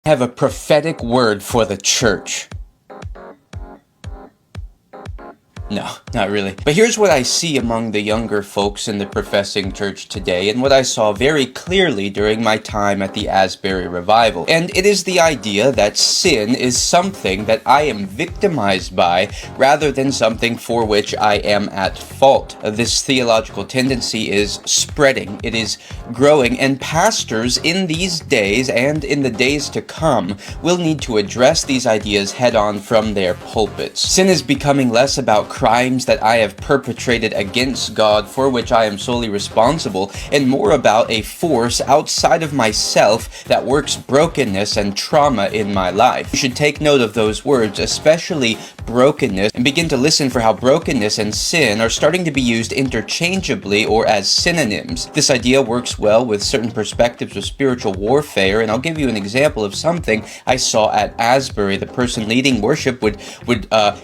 Have a prophetic word for the church. No, not really. But here's what I see among the younger folks in the professing church today, and what I saw very clearly during my time at the Asbury Revival. And it is the idea that sin is something that I am victimized by, rather than something for which I am at fault. This theological tendency is spreading, it is growing, and pastors in these days, and in the days to come, will need to address these ideas head-on from their pulpits. Sin is becoming less about crimes that I have perpetrated against God for which I am solely responsible, and more about a force outside of myself that works brokenness and trauma in my life. You should take note of those words, especially brokenness, and begin to listen for how brokenness and sin are starting to be used interchangeably or as synonyms. This idea works well with certain perspectives of spiritual warfare, and I'll give you an example of something I saw at Asbury. The person leading worship would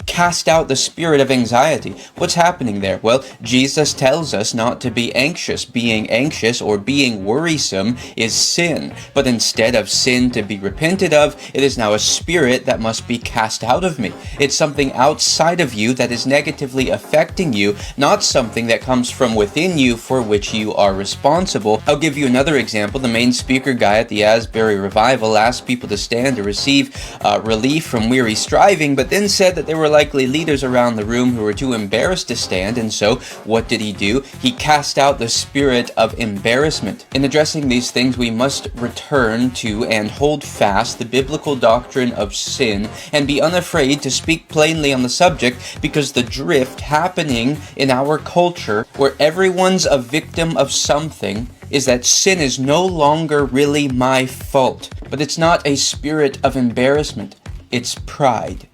cast out the spirit of anxiety. What's happening there? Well, Jesus tells us not to be anxious. Being anxious or being worrisome is sin. But instead of sin to be repented of, it is now a spirit that must be cast out of me. It's something outside of you that is negatively affecting you, not something that comes from within you for which you are responsible. I'll give you another example. The main speaker guy at the Asbury Revival asked people to stand to receive relief from weary striving, but then said that there were likely leaders around the room who were too embarrassed to stand, and so what did he do? He cast out the spirit of embarrassment. In addressing these things, we must return to and hold fast the biblical doctrine of sin and be unafraid to speak plainly on the subject, because the drift happening in our culture, where everyone's a victim of something, is that sin is no longer really my fault. But it's not a spirit of embarrassment, it's pride.